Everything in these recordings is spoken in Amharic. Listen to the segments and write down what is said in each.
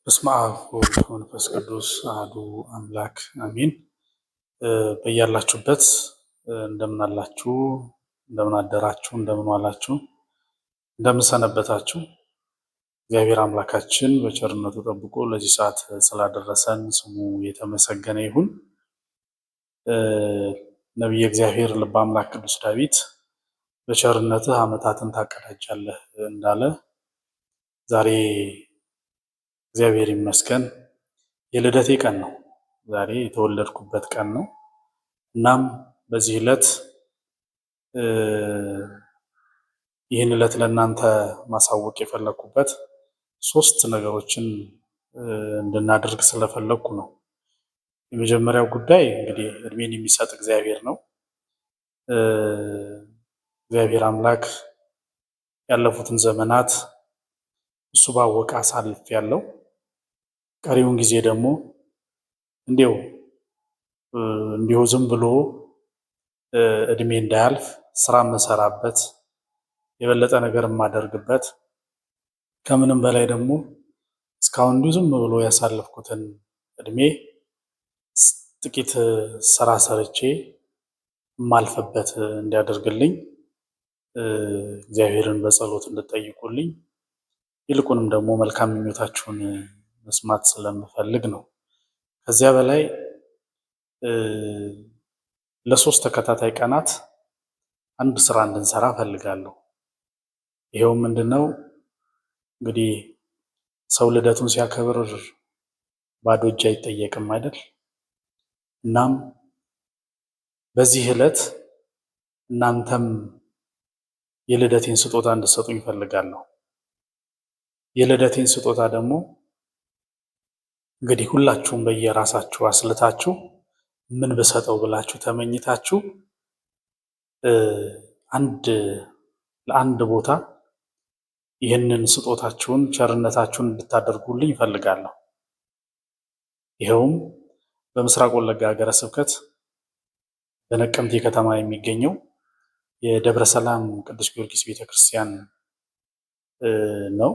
በስመ አብ ወወልድ ወመንፈስ ቅዱስ አሐዱ አምላክ አሜን። በያላችሁበት እንደምን አላችሁ? እንደምን አደራችሁ? እንደምን ዋላችሁ? እንደምን ሰነበታችሁ? እግዚአብሔር አምላካችን በቸርነቱ ጠብቆ ለዚህ ሰዓት ስላደረሰን ስሙ የተመሰገነ ይሁን። ነቢየ እግዚአብሔር ልበ አምላክ ቅዱስ ዳዊት በቸርነትህ ዓመታትን ታቀዳጃለህ እንዳለ ዛሬ እግዚአብሔር ይመስገን የልደቴ ቀን ነው። ዛሬ የተወለድኩበት ቀን ነው። እናም በዚህ ዕለት ይህን ዕለት ለእናንተ ማሳወቅ የፈለኩበት ሶስት ነገሮችን እንድናደርግ ስለፈለኩ ነው። የመጀመሪያው ጉዳይ እንግዲህ እድሜን የሚሰጥ እግዚአብሔር ነው። እግዚአብሔር አምላክ ያለፉትን ዘመናት እሱ ባወቀ አሳልፍ ያለው ቀሪውን ጊዜ ደግሞ እንዲሁ ዝም ብሎ እድሜ እንዳያልፍ ስራ የምሰራበት የበለጠ ነገር የማደርግበት ከምንም በላይ ደግሞ እስካሁን እንዲሁ ዝም ብሎ ያሳለፍኩትን እድሜ ጥቂት ስራ ሰርቼ የማልፍበት እንዲያደርግልኝ እግዚአብሔርን በጸሎት እንድጠይቁልኝ ይልቁንም ደግሞ መልካም ምኞታችሁን መስማት ስለምፈልግ ነው። ከዚያ በላይ ለሶስት ተከታታይ ቀናት አንድ ስራ እንድንሰራ ፈልጋለሁ። ይሄው ምንድነው? እንግዲህ ሰው ልደቱን ሲያከብር ባዶ እጅ አይጠየቅም አይደል? እናም በዚህ ዕለት እናንተም የልደቴን ስጦታ እንድትሰጡኝ ፈልጋለሁ። የልደቴን ስጦታ ደግሞ እንግዲህ ሁላችሁም በየራሳችሁ አስልታችሁ ምን ብሰጠው ብላችሁ ተመኝታችሁ ለአንድ ቦታ ይህንን ስጦታችሁን ቸርነታችሁን እንድታደርጉልኝ እፈልጋለሁ። ይኸውም በምስራቅ ወለጋ ሀገረ ስብከት በነቀምቴ ከተማ የሚገኘው የደብረ ሰላም ቅዱስ ጊዮርጊስ ቤተክርስቲያን ነው።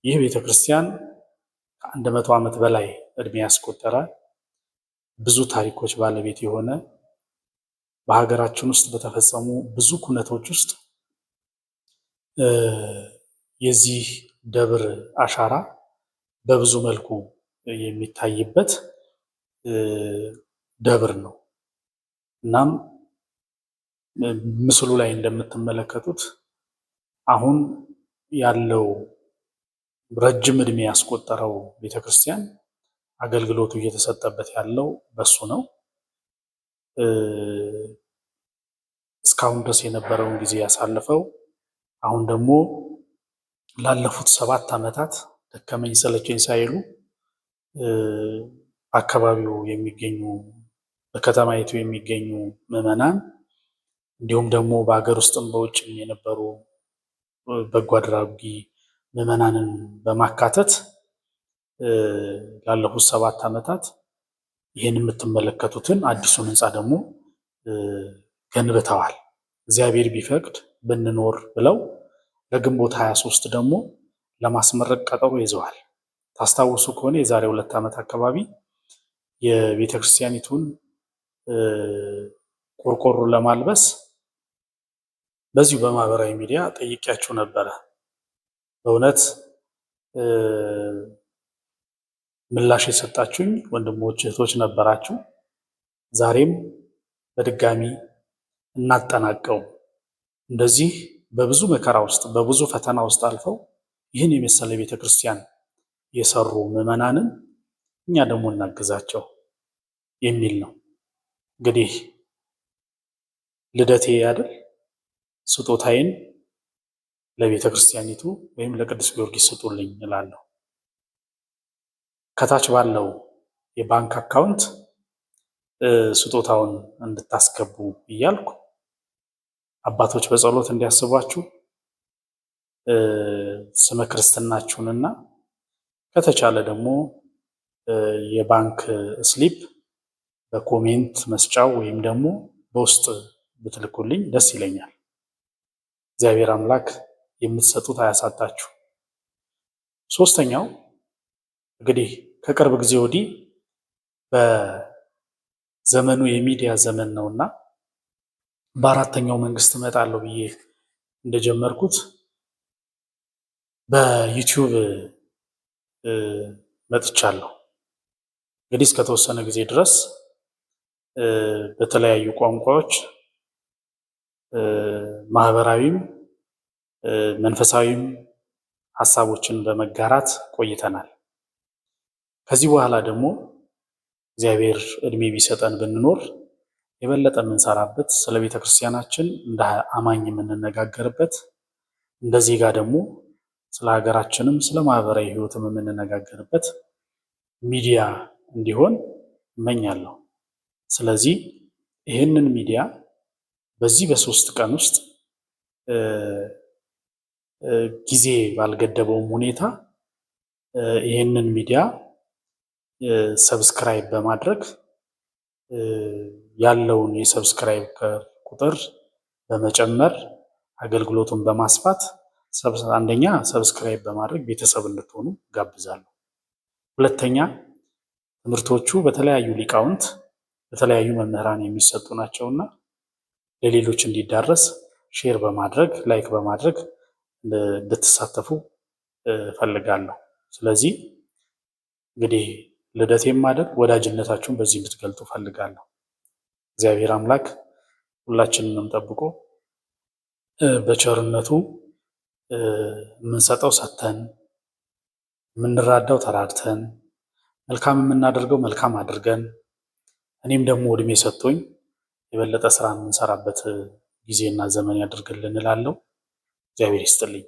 ይህ ቤተክርስቲያን ከ100 ዓመት በላይ እድሜ ያስቆጠረ ብዙ ታሪኮች ባለቤት የሆነ በሀገራችን ውስጥ በተፈጸሙ ብዙ ኩነቶች ውስጥ የዚህ ደብር አሻራ በብዙ መልኩ የሚታይበት ደብር ነው። እናም ምስሉ ላይ እንደምትመለከቱት አሁን ያለው ረጅም እድሜ ያስቆጠረው ቤተክርስቲያን አገልግሎቱ እየተሰጠበት ያለው በሱ ነው። እስካሁን ድረስ የነበረውን ጊዜ ያሳለፈው አሁን ደግሞ ላለፉት 7 ዓመታት ደከመኝ ሰለቸኝ ሳይሉ አካባቢው የሚገኙ በከተማይቱ የሚገኙ ምዕመናን እንዲሁም ደግሞ በሀገር ውስጥም በውጭም የነበሩ በጎ አድራጊ ምዕመናንን በማካተት ላለፉት 7 ዓመታት ይህን የምትመለከቱትን አዲሱን ህንፃ ደግሞ ገንብተዋል። እግዚአብሔር ቢፈቅድ ብንኖር ብለው ለግንቦት 23 ደግሞ ለማስመረቅ ቀጠሮ ይዘዋል። ታስታውሱ ከሆነ የዛሬ 2 ዓመት አካባቢ የቤተ ክርስቲያኒቱን ቆርቆሮ ለማልበስ በዚሁ በማህበራዊ ሚዲያ ጠይቄያችሁ ነበረ። በእውነት ምላሽ የሰጣችሁኝ ወንድሞች እህቶች ነበራችሁ። ዛሬም በድጋሚ እናጠናቀው እንደዚህ በብዙ መከራ ውስጥ በብዙ ፈተና ውስጥ አልፈው ይህን የመሰለ ቤተክርስቲያን የሰሩ ምዕመናንን እኛ ደግሞ እናግዛቸው የሚል ነው። እንግዲህ ልደቴ አይደል? ስጦታዬን ለቤተ ክርስቲያኒቱ ወይም ለቅዱስ ጊዮርጊስ ስጡልኝ እላለሁ። ከታች ባለው የባንክ አካውንት ስጦታውን እንድታስገቡ እያልኩ አባቶች በጸሎት እንዲያስቧችሁ ስመ ክርስትናችሁንና ከተቻለ ደግሞ የባንክ ስሊፕ በኮሜንት መስጫው ወይም ደግሞ በውስጥ ብትልኩልኝ ደስ ይለኛል። እግዚአብሔር አምላክ የምትሰጡት አያሳጣችሁ። ሶስተኛው እንግዲህ ከቅርብ ጊዜ ወዲህ በዘመኑ የሚዲያ ዘመን ነውና በአራተኛው መንግስት እመጣለሁ ብዬ እንደጀመርኩት በዩቲዩብ መጥቻለሁ። እንግዲህ እስከተወሰነ ጊዜ ድረስ በተለያዩ ቋንቋዎች ማህበራዊም መንፈሳዊም ሀሳቦችን በመጋራት ቆይተናል። ከዚህ በኋላ ደግሞ እግዚአብሔር እድሜ ቢሰጠን ብንኖር የበለጠ የምንሰራበት ስለ ቤተ ክርስቲያናችን እንደ አማኝ የምንነጋገርበት እንደዚህ ጋር ደግሞ ስለ ሀገራችንም ስለ ማህበራዊ ህይወትም የምንነጋገርበት ሚዲያ እንዲሆን እመኛለሁ። ስለዚህ ይህንን ሚዲያ በዚህ በ3 ቀን ውስጥ ጊዜ ባልገደበውም ሁኔታ ይህንን ሚዲያ ሰብስክራይብ በማድረግ ያለውን የሰብስክራይብ ቁጥር በመጨመር አገልግሎቱን በማስፋት አንደኛ ሰብስክራይብ በማድረግ ቤተሰብ እንድትሆኑ ጋብዛለሁ። ሁለተኛ ትምህርቶቹ በተለያዩ ሊቃውንት በተለያዩ መምህራን የሚሰጡ ናቸውና ለሌሎች እንዲዳረስ ሼር በማድረግ ላይክ በማድረግ እንድትሳተፉ እፈልጋለሁ። ስለዚህ እንግዲህ ልደቴም ማደግ ወዳጅነታችሁን በዚህ እንድትገልጡ እፈልጋለሁ። እግዚአብሔር አምላክ ሁላችንንም ጠብቆ በቸርነቱ የምንሰጠው ሰጥተን የምንራዳው ተራድተን መልካም የምናደርገው መልካም አድርገን እኔም ደግሞ እድሜ ሰጥቶኝ የበለጠ ስራ የምንሰራበት ጊዜና ዘመን ያድርግልን እላለሁ። እግዚአብሔር ይስጥልኝ።